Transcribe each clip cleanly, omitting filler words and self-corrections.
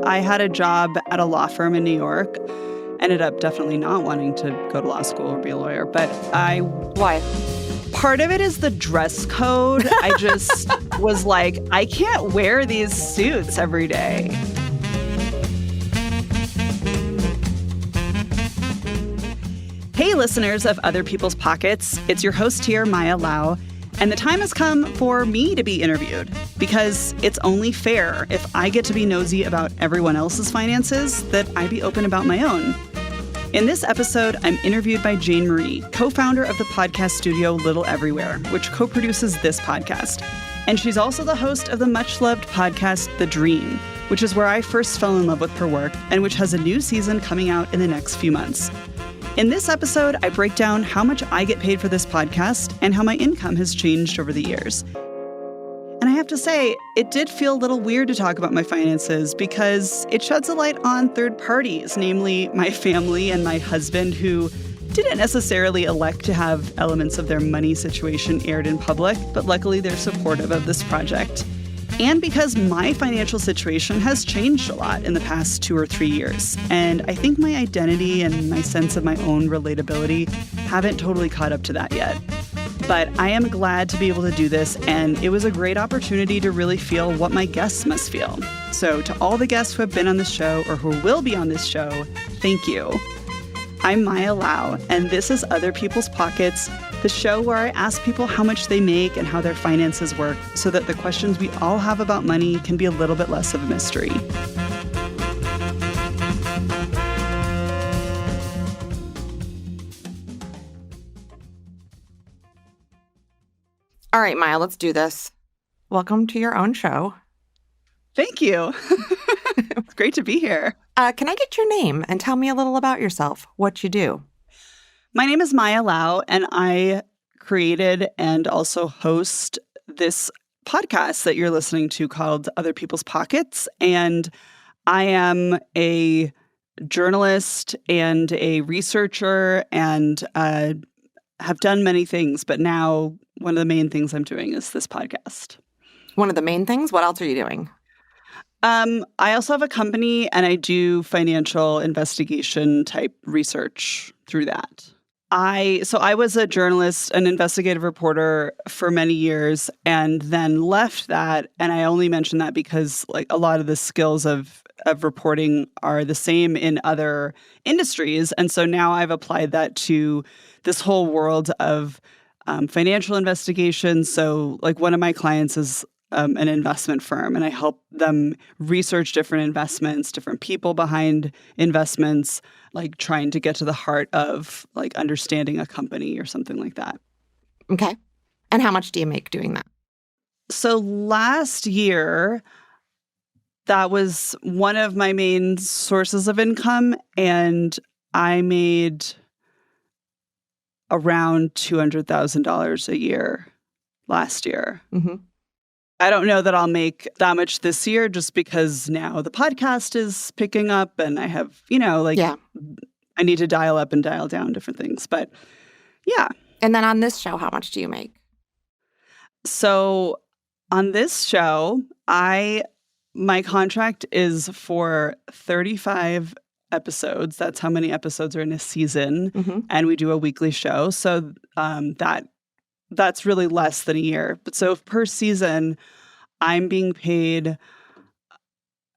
I had a job at a law firm in New York. Ended up definitely not wanting to go to law school or be a lawyer, but Why? Part of it is the dress code. I just was like, I can't wear these suits every day. Hey, listeners of Other People's Pockets. It's your host here, Maya Lau. And the time has come for me to be interviewed because it's only fair if I get to be nosy about everyone else's finances that I be open about my own. In this episode, I'm interviewed by Jane Marie, co-founder of the podcast studio Little Everywhere, which co-produces this podcast. And she's also the host of the much-loved podcast The Dream, which is where I first fell in love with her work and which has a new season coming out in the next few months. In this episode, I break down how much I get paid for this podcast and how my income has changed over the years. And I have to say, it did feel a little weird to talk about my finances because it sheds a light on third parties, namely my family and my husband, who didn't necessarily elect to have elements of their money situation aired in public, but luckily they're supportive of this project. And because my financial situation has changed a lot in the past 2 or 3 years. And I think my identity and my sense of my own relatability haven't totally caught up to that yet. But I am glad to be able to do this, and it was a great opportunity to really feel what my guests must feel. So to all the guests who have been on this show or who will be on this show, thank you. I'm Maya Lau, and this is Other People's Pockets, the show where I ask people how much they make and how their finances work so that the questions we all have about money can be a little bit less of a mystery. All right, Maya, let's do this. Welcome to your own show. Thank you. It's great to be here. Can I get your name and tell me a little about yourself, what you do? My name is Maya Lau, and I created and also host this podcast that you're listening to called Other People's Pockets. And I am a journalist and a researcher and have done many things. But now one of the main things I'm doing is this podcast. One of the main things? What else are you doing? I also have a company, and I do financial investigation type research through that. I was a journalist, an investigative reporter for many years, and then left that. And I only mention that because like a lot of the skills of reporting are the same in other industries. And so now I've applied that to this whole world of financial investigation. So like one of my clients is an investment firm, and I help them research different investments, different people behind investments, like trying to get to the heart of like understanding a company or something like that. Okay. And how much do you make doing that? So last year, that was one of my main sources of income, and I made around $200,000 a year last year. Mm-hmm. I don't know that I'll make that much this year just because now the podcast is picking up and I have, I need to dial up and dial down different things. But yeah. And then on this show, how much do you make? So on this show, my contract is for 35 episodes. That's how many episodes are in a season. Mm-hmm. And we do a weekly show. So that's really less than a year. But so per season, I'm being paid,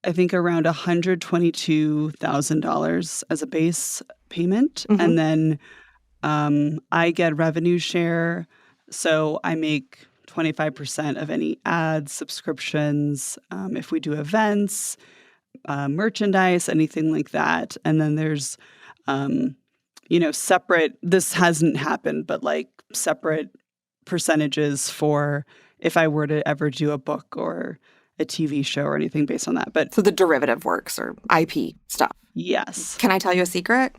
I think, around $122,000 as a base payment. Mm-hmm. And then I get revenue share. So I make 25% of any ads, subscriptions, if we do events, merchandise, anything like that. And then there's, separate, this hasn't happened, but like separate percentages for if I were to ever do a book or a TV show or anything based on that. But so the derivative works or IP stuff. Yes. Can I tell you a secret?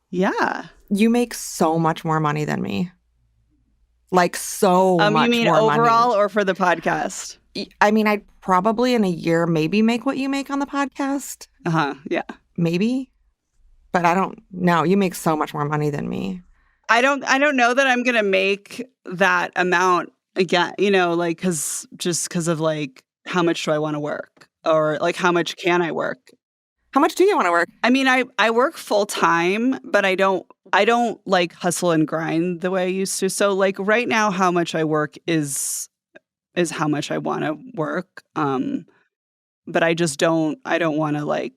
Yeah. You make so much more money than me. Like so much more money. You mean overall or for the podcast? I mean, I'd probably in a year maybe make what you make on the podcast. Yeah. Maybe. But I don't know. You make so much more money than me. I don't know that I'm going to make that amount again, because of like, how much do I want to work? Or like, how much can I work? How much do you want to work? I mean, I work full time, but I don't like hustle and grind the way I used to. So like right now, how much I work is how much I want to work. But I don't want to like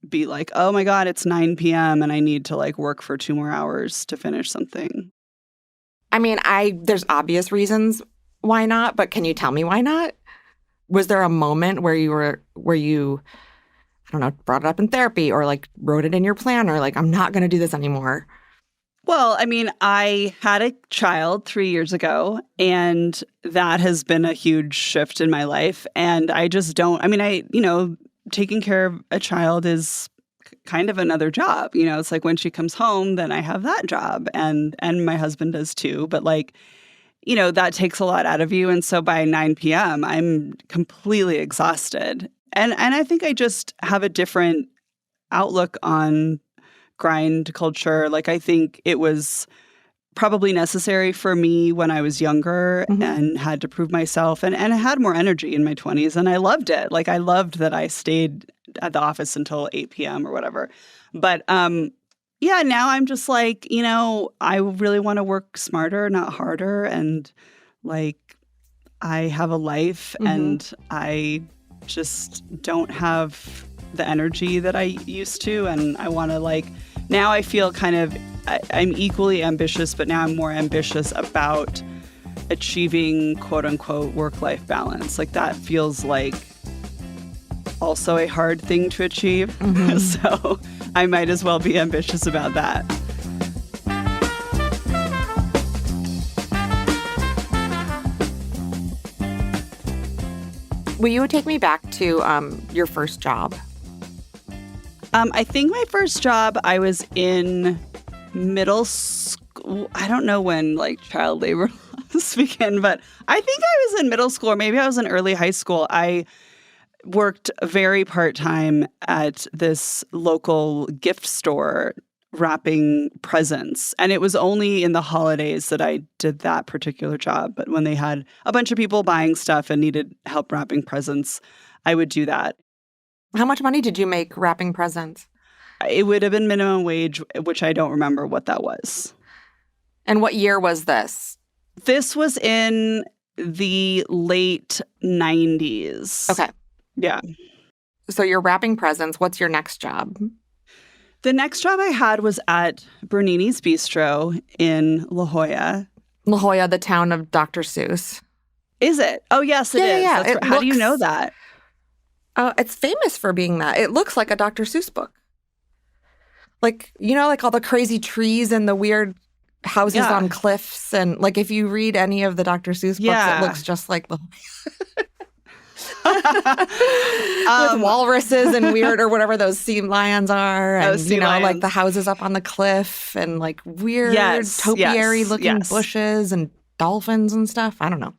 be like, oh my God, it's 9 p.m. and I need to like work for 2 more hours to finish something. I mean, there's obvious reasons why not, but can you tell me why not? Was there a moment where you, I don't know, brought it up in therapy or like wrote it in your planner, like, I'm not going to do this anymore? Well, I mean, I had a child 3 years ago, and that has been a huge shift in my life. And I just don't, I mean, taking care of a child is kind of another job. It's like when she comes home, then I have that job, and my husband does too. But like, that takes a lot out of you. And so by 9 p.m., I'm completely exhausted. And I think I just have a different outlook on grind culture. Like, I think it was probably necessary for me when I was younger and had to prove myself, and I had more energy in my 20s, and I loved it. Like, I loved that I stayed at the office until 8 p.m. or whatever. But yeah, now I'm just like, I really want to work smarter, not harder. And like, I have a life and I just don't have the energy that I used to. And I want to like, now I feel kind of, I'm equally ambitious, but now I'm more ambitious about achieving quote unquote work-life balance. Like that feels like also a hard thing to achieve. So I might as well be ambitious about that. Will you take me back to your first job? I think my first job, I was in middle school. I don't know when like child labor laws began, but I think I was in middle school, or maybe I was in early high school. I worked very part-time at this local gift store wrapping presents. And it was only in the holidays that I did that particular job. But when they had a bunch of people buying stuff and needed help wrapping presents, I would do that. How much money did you make wrapping presents? It would have been minimum wage, which I don't remember what that was. And what year was this? This was in the late 90s. Okay. Yeah. So you're wrapping presents. What's your next job? The next job I had was at Bernini's Bistro in La Jolla. La Jolla, the town of Dr. Seuss. Is it? Oh, yes, it is. Yeah. That's how do you know that? It's famous for being that. It looks like a Dr. Seuss book. Like, like all the crazy trees and the weird houses on cliffs. And like if you read any of the Dr. Seuss books, it looks just like the with walruses and weird or whatever those sea lions are, and like the houses up on the cliff and like weird topiary looking bushes and dolphins and stuff. I don't know.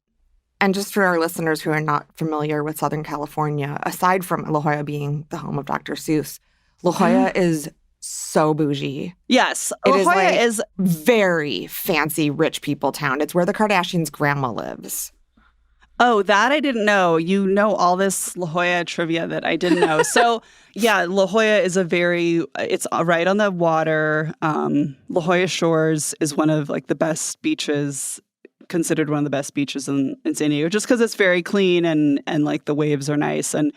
And just for our listeners who are not familiar with Southern California, aside from La Jolla being the home of Dr. Seuss, La Jolla is so bougie. Yes, La Jolla is very fancy rich people town. It's where the Kardashians' grandma lives. Oh, that I didn't know. You know all this La Jolla trivia that I didn't know. So, yeah, La Jolla is it's right on the water. La Jolla Shores is one of like the best beaches, considered one of the best beaches in San Diego, just because it's very clean and like the waves are nice. And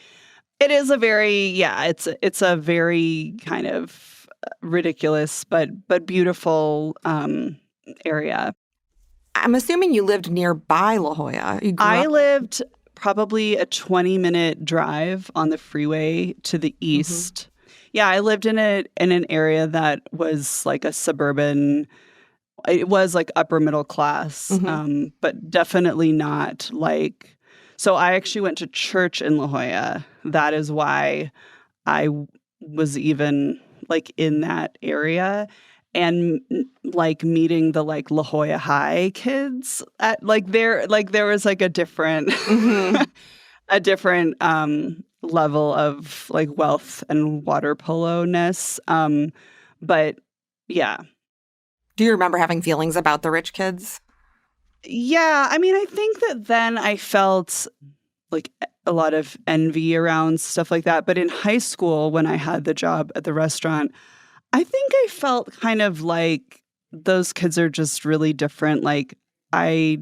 it is a very, it's a very kind of ridiculous but beautiful area. I'm assuming you lived nearby La Jolla. I lived probably a 20-minute drive on the freeway to the east. Yeah, I lived in an area that was like a suburban. It was like upper middle class, but definitely not like. So I actually went to church in La Jolla. That is why I was even like in that area. And like meeting the like La Jolla High kids at there was like a different level of like wealth and water polo-ness. But yeah. Do you remember having feelings about the rich kids? Yeah, I mean, I think that then I felt like a lot of envy around stuff like that. But in high school, when I had the job at the restaurant, I think I felt kind of like those kids are just really different. Like I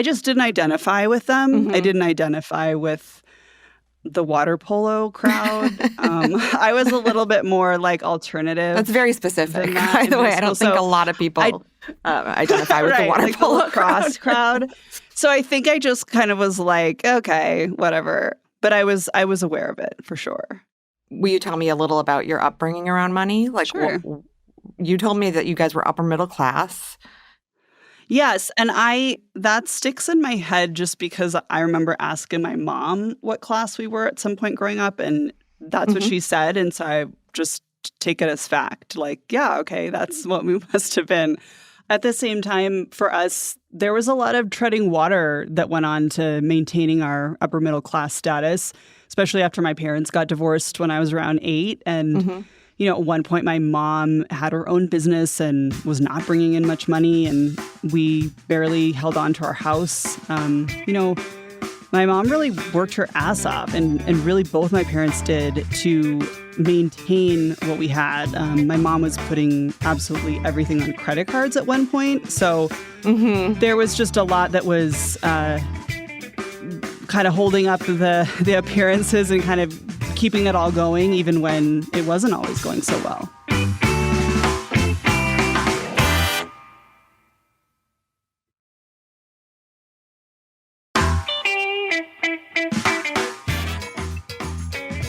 just didn't identify with them. Mm-hmm. I didn't identify with the water polo crowd. I was a little bit more like alternative. That's very specific, by the way. I don't think a lot of people identify with the water polo lacrosse crowd. So I think I just kind of was like, okay, whatever. But I was aware of it for sure. Will you tell me a little about your upbringing around money? Like, sure. You told me that you guys were upper middle class. Yes, and that sticks in my head just because I remember asking my mom what class we were at some point growing up, and that's what she said, and so I just take it as fact. Like, yeah, okay, that's what we must have been. At the same time, for us, there was a lot of treading water that went on to maintaining our upper middle class status, especially after my parents got divorced when I was around 8, and at one point, my mom had her own business and was not bringing in much money, and we barely held on to our house. My mom really worked her ass off, and really both my parents did, to maintain what we had. My mom was putting absolutely everything on credit cards at one point, so there was just a lot that was kind of holding up the appearances and kind of keeping it all going, even when it wasn't always going so well.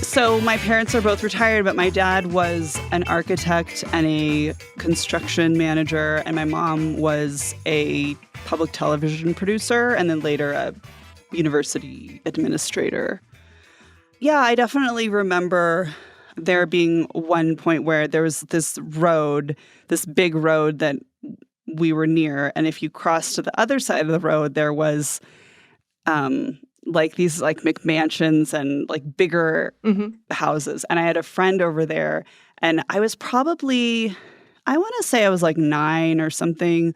So my parents are both retired, but my dad was an architect and a construction manager, and my mom was a public television producer and then later a university administrator. Yeah, I definitely remember there being one point where there was this big road that we were near. And if you crossed to the other side of the road, there was these McMansions and like bigger houses. And I had a friend over there, and I was probably, I want to say I was like 9 or something.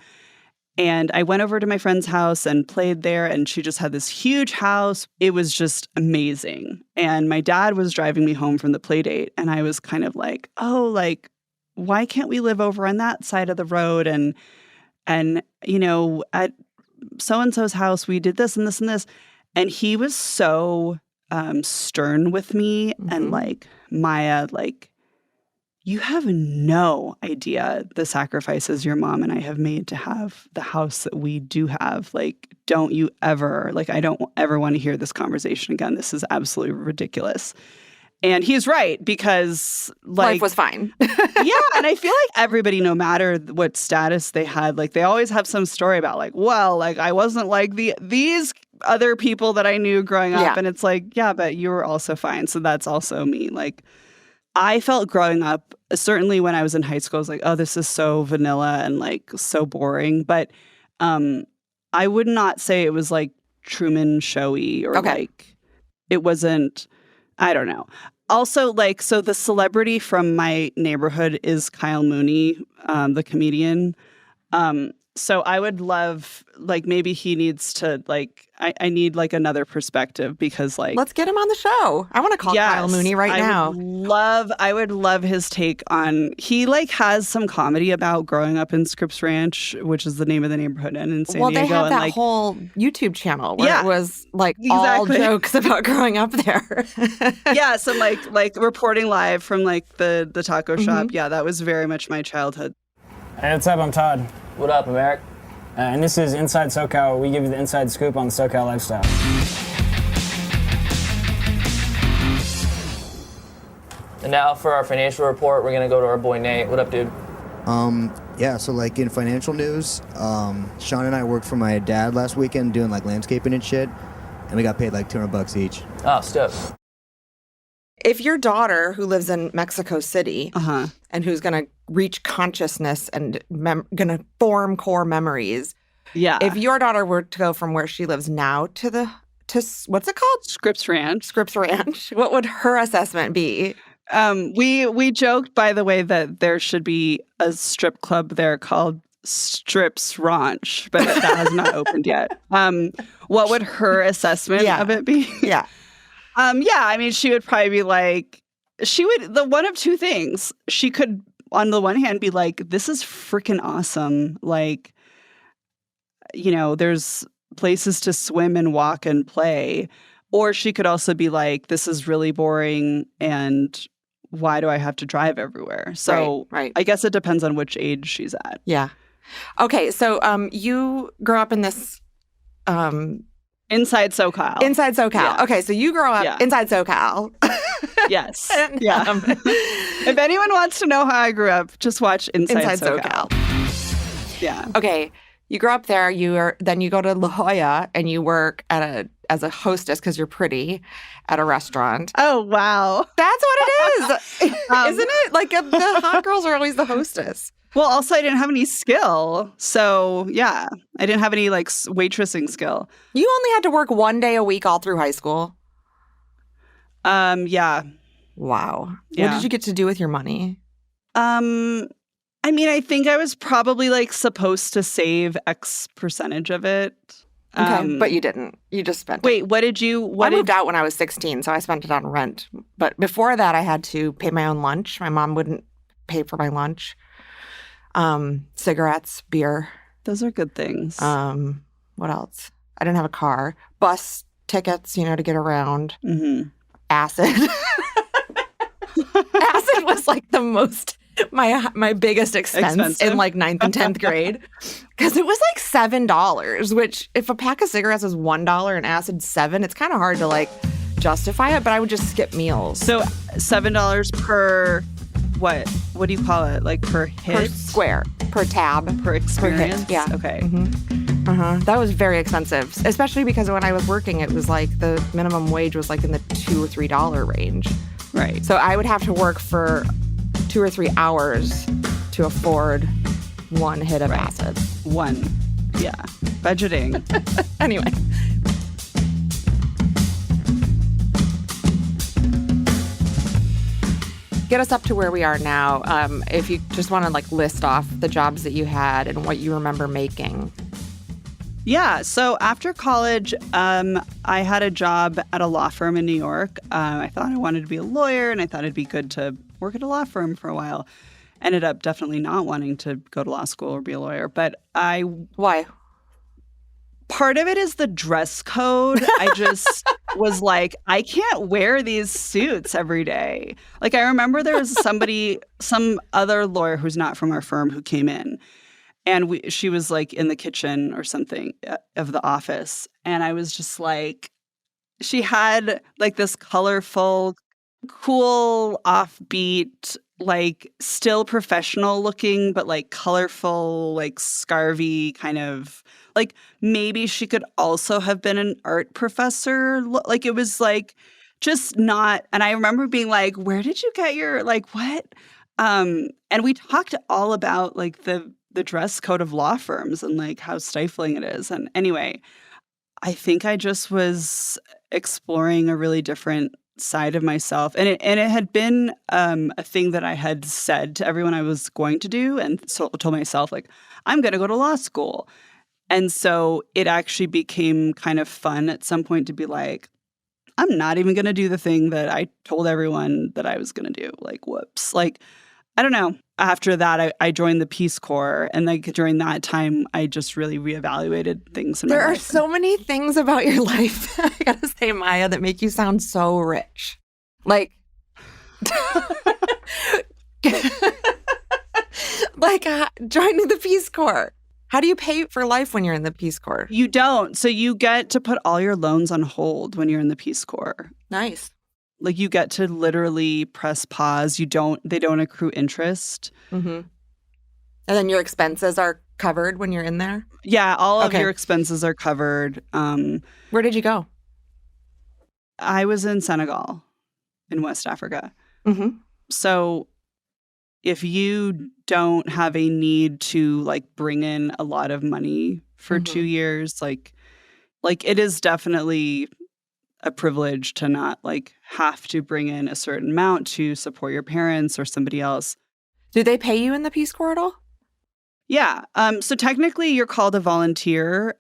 And I went over to my friend's house and played there, and she just had this huge house. It was just amazing. And my dad was driving me home from the play date, and I was kind of like, oh, like, why can't we live over on that side of the road? And at so-and-so's house, we did this and this and this. And he was so stern with me and like, Maya, like, you have no idea the sacrifices your mom and I have made to have the house that we do have. Like, don't you ever, like, I don't ever want to hear this conversation again. This is absolutely ridiculous. And he's right, because like life was fine. Yeah, and I feel like everybody, no matter what status they had, like they always have some story about like, well, like I wasn't like these other people that I knew growing up. Yeah. And it's like, yeah, but you were also fine. So that's also me. Like, I felt growing up, certainly when I was in high school, I was like, oh, this is so vanilla and like so boring. But I would not say it was like Truman Showy or like it wasn't, I don't know. Also, like, so the celebrity from my neighborhood is Kyle Mooney, the comedian. So I would love, like, maybe he needs to, like, I need, like, another perspective because, like... Let's get him on the show. I want to call Kyle Mooney right now. I would love his take on... He, like, has some comedy about growing up in Scripps Ranch, which is the name of the neighborhood in San Diego. Well, they have that whole YouTube channel where it was, like, all jokes about growing up there. Yes, and, like reporting live from, like, the taco shop. Yeah, that was very much my childhood. Hey, what's up? I'm Todd. What up, Americ? And this is Inside SoCal, where we give you the inside scoop on the SoCal lifestyle. And now for our financial report, we're gonna go to our boy Nate. What up, dude? Yeah, so like in financial news, Sean and I worked for my dad last weekend doing like landscaping and shit, and we got paid like $200 each. Oh, stoked. If your daughter, who lives in Mexico City and who's going to reach consciousness and going to form core memories, if your daughter were to go from where she lives now to what's it called? Scripps Ranch. Scripps Ranch. What would her assessment be? We joked, by the way, that there should be a strip club there called Strips Ranch, but that has not opened yet. What would her assessment of it be? Yeah. Yeah, I mean, she would probably be like, the one of two things. She could, on the one hand, be like, this is freaking awesome. Like, there's places to swim and walk and play. Or she could also be like, this is really boring and why do I have to drive everywhere? So right. I guess it depends on which age she's at. Yeah. Okay, so you grew up in this... Inside SoCal. Inside SoCal. Yeah. Okay, so you grow up inside SoCal. Yes. Yeah. If anyone wants to know how I grew up, just watch Inside SoCal. Yeah. Okay, you grow up there. Then you go to La Jolla and you work as a hostess because you're pretty at a restaurant. Oh, wow. That's what it is, isn't it? Like the hot girls are always the hostess. Well, also, I didn't have any skill. So, yeah, I didn't have any like waitressing skill. You only had to work 1 day a week all through high school? Yeah. Wow. Yeah. What did you get to do with your money? I mean, I think I was probably like supposed to save X percentage of it. Okay, but you didn't. You just spent it. Wait, what did you... I moved out when I was 16, so I spent it on rent. But before that, I had to pay my own lunch. My mom wouldn't pay for my lunch. Cigarettes, beer. Those are good things. What else? I didn't have a car. Bus tickets, to get around. Mm-hmm. Acid. Acid was like the most... My biggest expense in like 9th and 10th grade. Because it was like $7, which if a pack of cigarettes is $1 and acid $7, it's kind of hard to like justify it, but I would just skip meals. So $7 per what? What do you call it? Like per hit? Per square. Per tab. Per experience? Per hit. Yeah. Okay. Mm-hmm. That was very expensive, especially because when I was working, it was like the minimum wage was like in the $2 or $3 range. Right. So I would have to work for 2 or 3 hours to afford one hit of acid. One. Yeah. Budgeting. Anyway. Get us up to where we are now. If you just want to like list off the jobs that you had and what you remember making. Yeah. So after college, I had a job at a law firm in New York. I thought I wanted to be a lawyer and I thought it'd be good to work at a law firm for a while. Ended up definitely not wanting to go to law school or be a lawyer. But Why? Part of it is the dress code. I just was like, I can't wear these suits every day. Like I remember there was some other lawyer who's not from our firm who came in. And she was like in the kitchen or something of the office. And I was just like, she had like this colorful, cool, offbeat, like still professional looking, but like colorful, like scarvy kind of, like maybe she could also have been an art professor. Like it was like just not. And I remember being like, where did you get your, like what? And we talked all about like the dress code of law firms and like how stifling it is. And anyway, I think I just was exploring a really different side of myself. And it had been a thing that I had said to everyone I was going to do. And so I told myself like, I'm going to go to law school. And so it actually became kind of fun at some point to be like, I'm not even going to do the thing that I told everyone that I was going to do. Like, whoops. Like, I don't know. After that, I joined the Peace Corps. And like during that time, I just really reevaluated things in my life. There are so many things about your life, I gotta say, Maya, that make you sound so rich. Like, joining the Peace Corps. How do you pay for life when you're in the Peace Corps? You don't. So you get to put all your loans on hold when you're in the Peace Corps. Nice. Like you get to literally press pause. They don't accrue interest. Mm-hmm. And then your expenses are covered when you're in there? Yeah, all of your expenses are covered. Where did you go? I was in Senegal, in West Africa. Mm-hmm. So if you don't have a need to like bring in a lot of money for 2 years, like it is definitely a privilege to not like have to bring in a certain amount to support your parents or somebody else. Do they pay you in the Peace Corps at all? Yeah. So technically you're called a volunteer,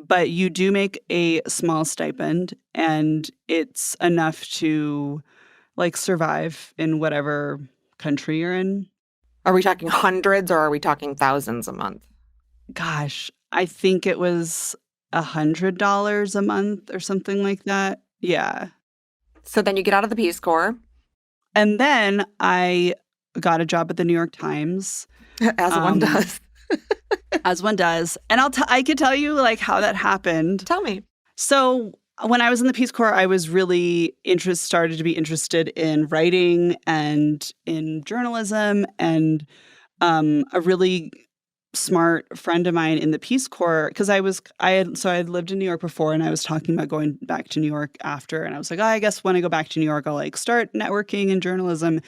but you do make a small stipend, and it's enough to like survive in whatever country you're in. Are we talking hundreds or are we talking thousands a month? Gosh, I think it was $100 a month or something like that. Yeah. So then you get out of the Peace Corps. And then I got a job at the New York Times. As one does. As one does. And I could tell you like how that happened. Tell me. So when I was in the Peace Corps, I was really started to be interested in writing and in journalism. And a really smart friend of mine in the Peace Corps, because I had lived in New York before, and I was talking about going back to New York after, and I was like, I guess when I go back to New York, I'll like start networking in journalism.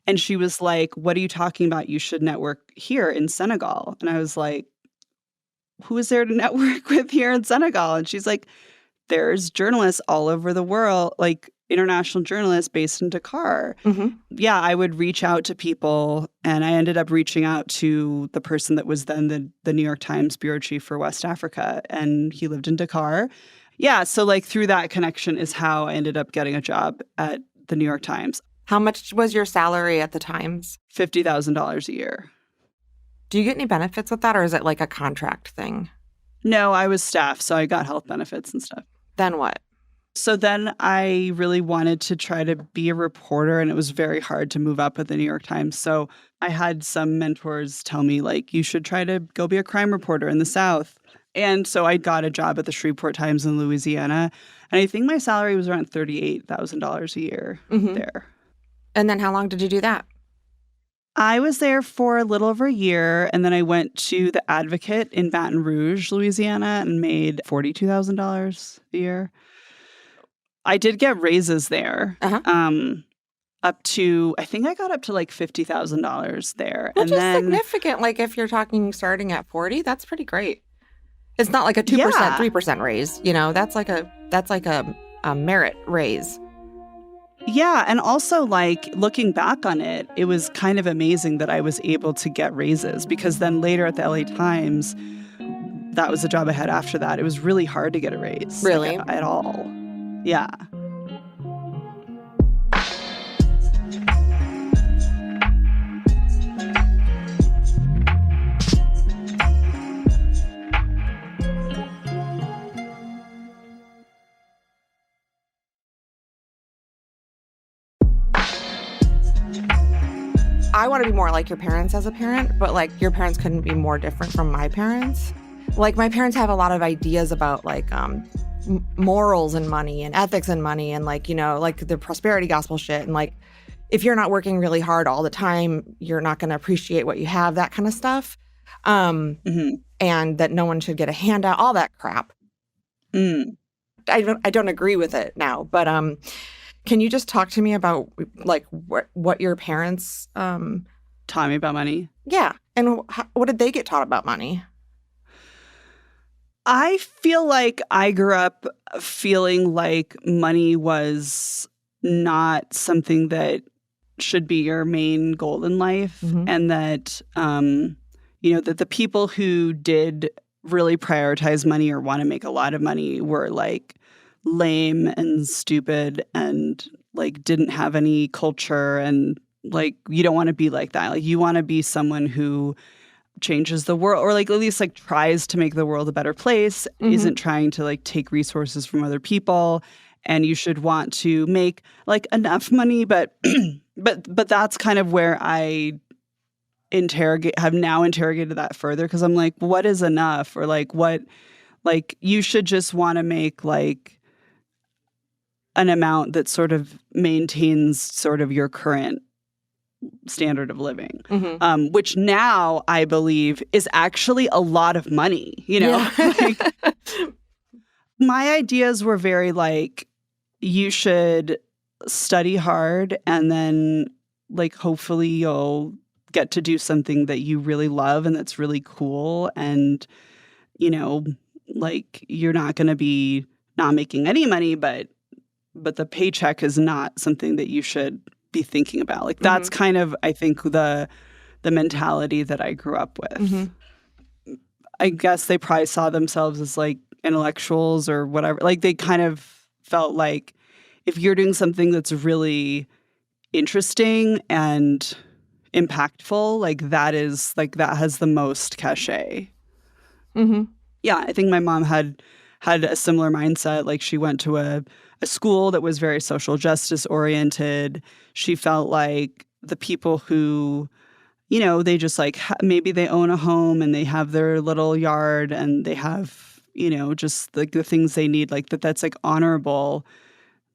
And she was like, what are you talking about? You should network here in Senegal. And I was like, who is there to network with here in Senegal? And she's like, there's journalists all over the world, like international journalists based in Dakar. Mm-hmm. Yeah, I would reach out to people, and I ended up reaching out to the person that was then the New York Times bureau chief for West Africa, and he lived in Dakar. Yeah, so like through that connection is how I ended up getting a job at the New York Times. How much was your salary at the Times? $50,000 a year. Do you get any benefits with that, or is it like a contract thing? No, I was staff, so I got health benefits and stuff. Then what? So then I really wanted to try to be a reporter, and it was very hard to move up at the New York Times. So I had some mentors tell me, like, you should try to go be a crime reporter in the South. And so I got a job at the Shreveport Times in Louisiana. And I think my salary was around $38,000 a year there. And then how long did you do that? I was there for a little over a year, and then I went to the Advocate in Baton Rouge, Louisiana, and made $42,000 a year. I did get raises there, up to, I think I got up to like $50,000 there. Which is significant. Like if you're talking starting at 40, that's pretty great. It's not like a 2%, 3% raise. You know, that's like a merit raise. Yeah. And also, like, looking back on it, it was kind of amazing that I was able to get raises, because then later at the LA Times, that was the job I had after that. It was really hard to get a raise. Really? Like, at all. Yeah. I want to be more like your parents as a parent, but like your parents couldn't be more different from my parents. Like my parents have a lot of ideas about like morals and money and ethics and money and like, you know, like the prosperity gospel shit. And like, if you're not working really hard all the time, you're not going to appreciate what you have, that kind of stuff. And that no one should get a handout, all that crap. I don't agree with it now, but can you just talk to me about like what your parents taught me about money? Yeah. And what did they get taught about money? I feel like I grew up feeling like money was not something that should be your main goal in life, and that, you know, that the people who did really prioritize money or want to make a lot of money were like lame and stupid and like didn't have any culture, and like you don't want to be like that. Like you want to be someone who changes the world, or like at least like tries to make the world a better place, isn't trying to like take resources from other people. And you should want to make like enough money, but but that's kind of where I have now interrogated that further, because I'm like, what is enough? Or like what, like you should just want to make like an amount that sort of maintains sort of your current standard of living, which now I believe is actually a lot of money, you know? Yeah. Like, my ideas were very like, you should study hard and then like hopefully you'll get to do something that you really love and that's really cool, and you know, like you're not going to be not making any money, but the paycheck is not something that you should be thinking about. Like that's kind of, I think, the mentality that I grew up with. I guess they probably saw themselves as like intellectuals or whatever. Like they kind of felt like if you're doing something that's really interesting and impactful, like that has the most cachet. Mm-hmm. Yeah, I think my mom had a similar mindset. Like she went to a school that was very social justice oriented. She felt like the people who, they just like maybe they own a home and they have their little yard and they have, just like the things they need, like that's like honorable,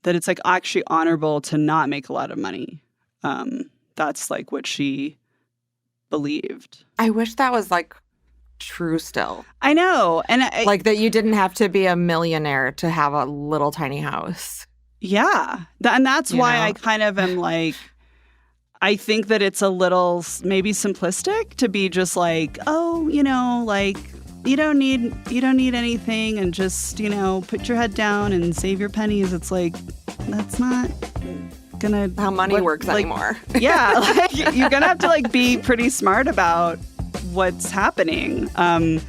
that it's like actually honorable to not make a lot of money. That's like what she believed. I wish that was like true still. I know. And like that you didn't have to be a millionaire to have a little tiny house. Yeah. And that's why I kind of am like, I think that it's a little maybe simplistic to be just like, oh, like you don't need anything and just, put your head down and save your pennies. It's like, that's not gonna how money works anymore. Yeah, like you're gonna have to like be pretty smart about what's happening, and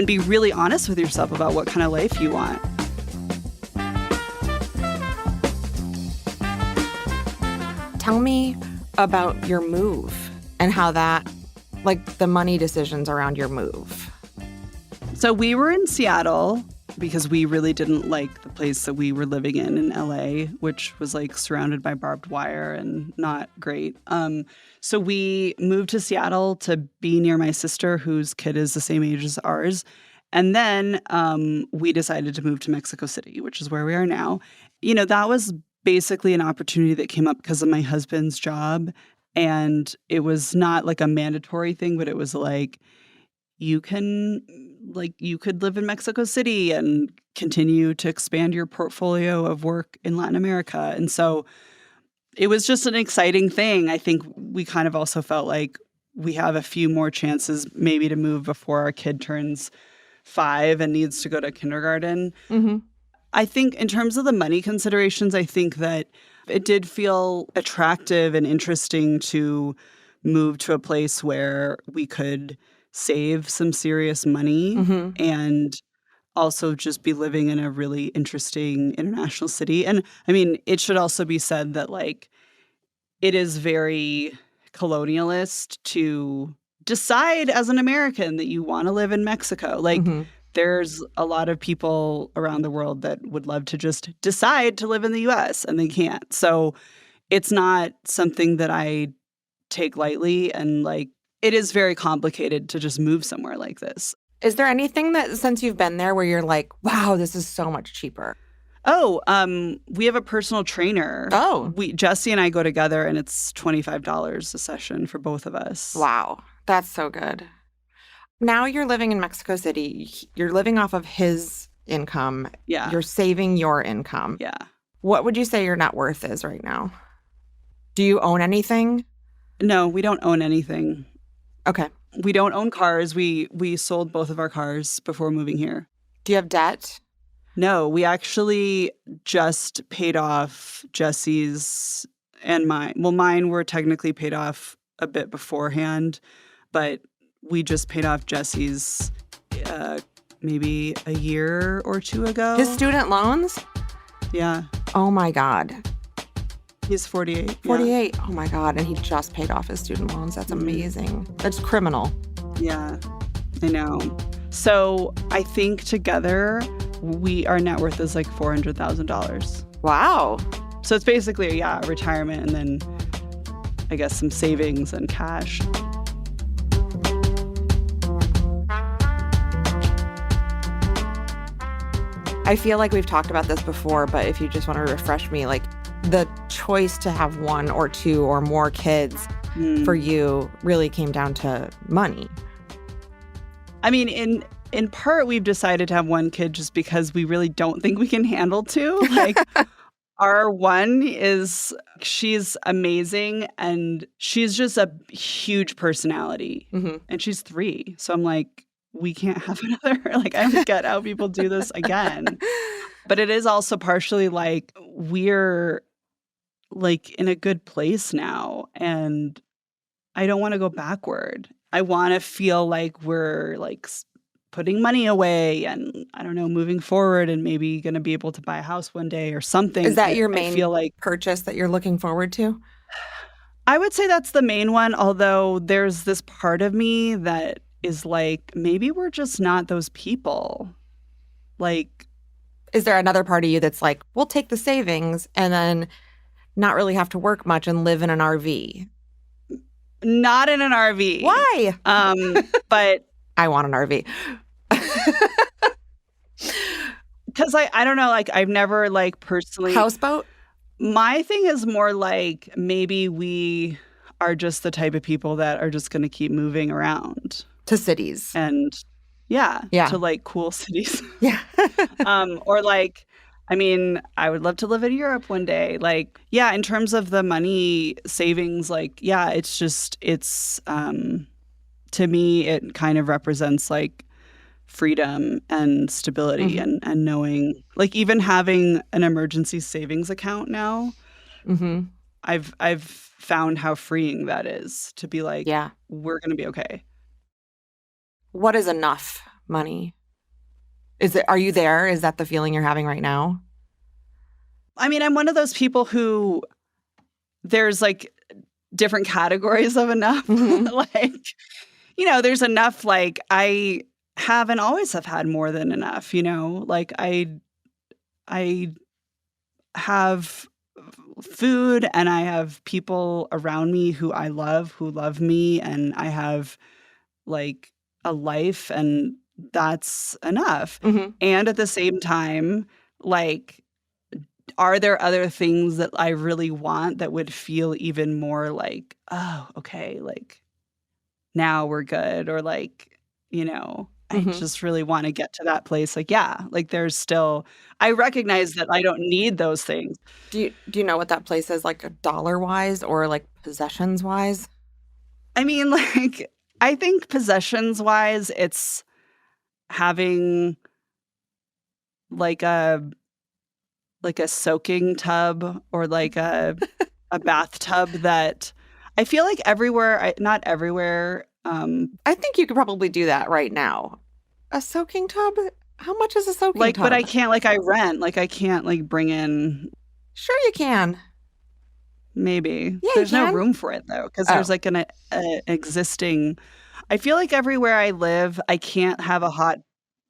be really honest with yourself about what kind of life you want. Tell me about your move and how that, like the money decisions around your move. So we were in Seattle because we really didn't like the place that we were living in LA, which was like surrounded by barbed wire and not great. So we moved to Seattle to be near my sister, whose kid is the same age as ours. And then we decided to move to Mexico City, which is where we are now. That was basically an opportunity that came up because of my husband's job. And it was not like a mandatory thing, but it was like, you could live in Mexico City and continue to expand your portfolio of work in Latin America. And so it was just an exciting thing. I think we kind of also felt like we have a few more chances maybe to move before our kid turns 5 and needs to go to kindergarten. Mm-hmm. I think in terms of the money considerations, I think that it did feel attractive and interesting to move to a place where we could save some serious money and also just be living in a really interesting international city. And I mean, it should also be said that like it is very colonialist to decide as an American that you want to live in Mexico. Like there's a lot of people around the world that would love to just decide to live in the US and they can't. So it's not something that I take lightly, and like it is very complicated to just move somewhere like this. Is there anything that since you've been there where you're like, wow, this is so much cheaper? Oh, we have a personal trainer. Oh. Jesse and I go together and it's $25 a session for both of us. Wow. That's so good. Now you're living in Mexico City. You're living off of his income. Yeah. You're saving your income. Yeah. What would you say your net worth is right now? Do you own anything? No, we don't own anything. Okay. We don't own cars. We sold both of our cars before moving here. Do you have debt? No, we actually just paid off Jesse's and mine. Well, mine were technically paid off a bit beforehand, but we just paid off Jesse's maybe a year or two ago. His student loans? Yeah. Oh my God. He's 48. 48. Yeah. Oh my God. And he just paid off his student loans. That's amazing. That's criminal. Yeah, I know. So I think together our net worth is like $400,000. Wow. So it's basically, a retirement and then I guess some savings and cash. I feel like we've talked about this before, but if you just want to refresh me, like the choice to have one or two or more kids for you really came down to money. I mean, in part, we've decided to have one kid just because we really don't think we can handle two. Like our one she's amazing and she's just a huge personality and she's 3. So I'm like, we can't have another. Like, I don't get how people do this again. But it is also partially like we're like in a good place now and I don't want to go backward. I want to feel like we're like putting money away and, I don't know, moving forward and maybe going to be able to buy a house one day or something. Is that your main purchase that you're looking forward to? I would say that's the main one, although there's this part of me that is like, maybe we're just not those people. Like, is there another part of you that's like, we'll take the savings and then not really have to work much and live in an RV? Not in an RV. Why? But I want an RV. Because I don't know, like I've never like personally houseboat. My thing is more like maybe we are just the type of people that are just going to keep moving around to cities and to like cool cities. Yeah. Or like, I mean, I would love to live in Europe one day. Like, yeah, in terms of the money savings, like, yeah, it's just, to me, it kind of represents like freedom and stability and knowing, like even having an emergency savings account now, I've found how freeing that is to be like, we're going to be okay. What is enough money? Are you there? Is that the feeling you're having right now? I mean, I'm one of those people who there's like different categories of enough. Like, you know, there's enough, like I have and always have had more than enough, you know, like I have food and I have people around me who I love, who love me, and I have like a life, and that's enough. And at the same time, like, are there other things that I really want that would feel even more like, oh, okay, like now we're good, or like, you know, I just really want to get to that place. Like, yeah, like there's still, I recognize that I don't need those things. Do you know what that place is, like dollar-wise or like possessions-wise? I mean, like, I think possessions-wise, it's having like a soaking tub or like a bathtub that I feel like everywhere, not everywhere. I think you could probably do that right now. A soaking tub? How much is a soaking tub? But I can't, like I rent, like I can't like bring in. Sure you can. Maybe. Yeah, there's no room for it though, because there's like an existing. I feel like everywhere I live, I can't have a hot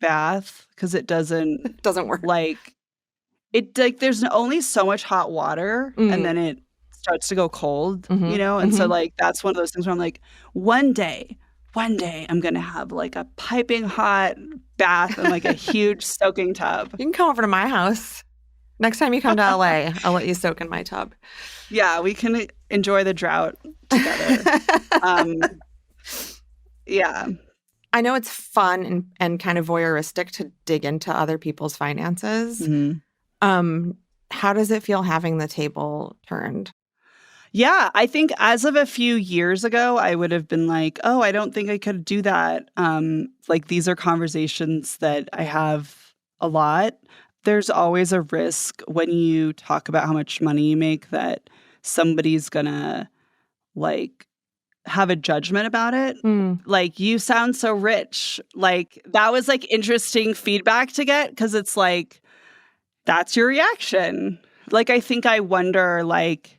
bath because it doesn't work. Like it, like there's only so much hot water, and then it starts to go cold, you know? And so like that's one of those things where I'm like, one day I'm gonna have like a piping hot bath and like a huge soaking tub. You can come over to my house. Next time you come to LA, I'll let you soak in my tub. Yeah, we can enjoy the drought together. Yeah. I know it's fun and kind of voyeuristic to dig into other people's finances. How does it feel having the table turned? Yeah, I think as of a few years ago, I would have been like, oh, I don't think I could do that. Like these are conversations that I have a lot. There's always a risk when you talk about how much money you make that somebody's gonna like have a judgment about it. Like, you sound so rich. Like, that was like interesting feedback to get, because it's like, that's your reaction. Like, I think I wonder, like,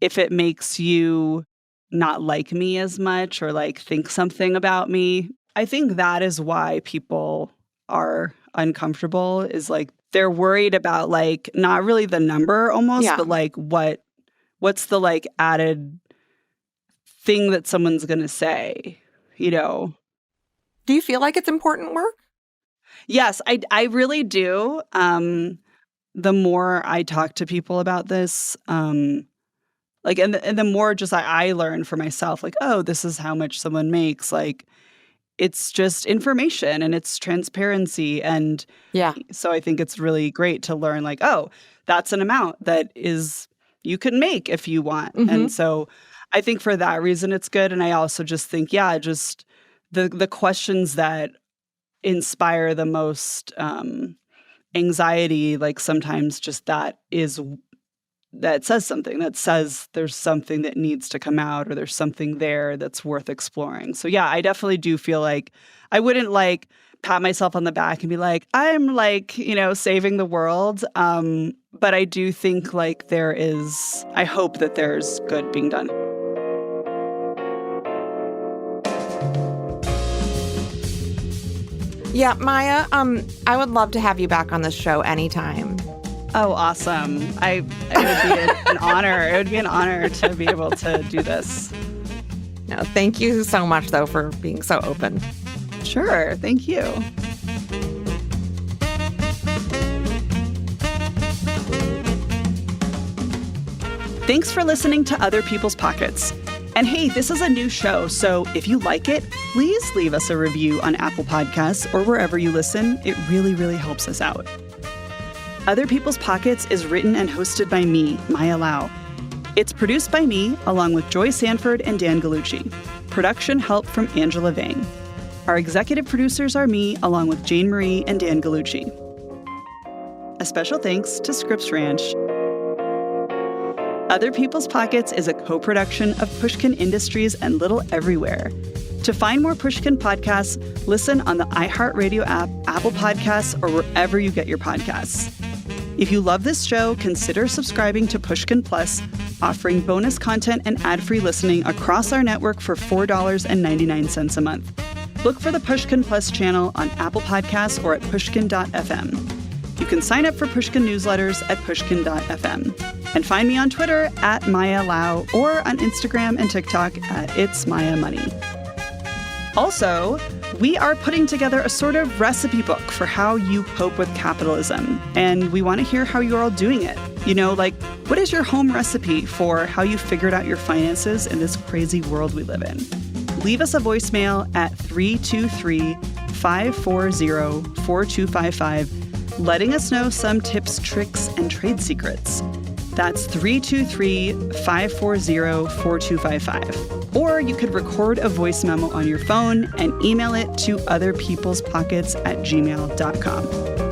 if it makes you not like me as much or like think something about me. I think that is why people are uncomfortable, is like they're worried about like not really the number almost, but like what's the like added thing that someone's going to say, you know? Do you feel like it's important work? Yes, I really do. The more I talk to people about this, like, and the more just I learn for myself, like, oh, this is how much someone makes. Like, it's just information and it's transparency. And so I think it's really great to learn, like, oh, that's an amount that is you can make if you want. And so I think for that reason it's good. And I also just think, just the questions that inspire the most anxiety, like sometimes just that says something, that says there's something that needs to come out, or there's something there that's worth exploring. So yeah, I definitely do feel like I wouldn't like pat myself on the back and be like, I'm like, saving the world. But I do think like I hope that there's good being done. Yeah, Maya, I would love to have you back on this show anytime. Oh, awesome. It would be an honor. It would be an honor to be able to do this. No, thank you so much, though, for being so open. Sure. Thank you. Thanks for listening to Other People's Pockets. And hey, this is a new show, so if you like it, please leave us a review on Apple Podcasts or wherever you listen. It really, really helps us out. Other People's Pockets is written and hosted by me, Maya Lau. It's produced by me, along with Joy Sanford and Dan Gallucci. Production help from Angela Vang. Our executive producers are me, along with Jane Marie and Dan Gallucci. A special thanks to Scripps Ranch. Other People's Pockets is a co-production of Pushkin Industries and Little Everywhere. To find more Pushkin podcasts, listen on the iHeartRadio app, Apple Podcasts, or wherever you get your podcasts. If you love this show, consider subscribing to Pushkin Plus, offering bonus content and ad-free listening across our network for $4.99 a month. Look for the Pushkin Plus channel on Apple Podcasts or at pushkin.fm. You can sign up for Pushkin newsletters at pushkin.fm. And find me on Twitter at Maya Lau or on Instagram and TikTok at It's Maya Money. Also, we are putting together a sort of recipe book for how you cope with capitalism. And we want to hear how you're all doing it. What is your home recipe for how you figured out your finances in this crazy world we live in? Leave us a voicemail at 323-540-4255, letting us know some tips, tricks, and trade secrets. That's 323-540-4255. Or you could record a voice memo on your phone and email it to otherpeoplespockets@gmail.com.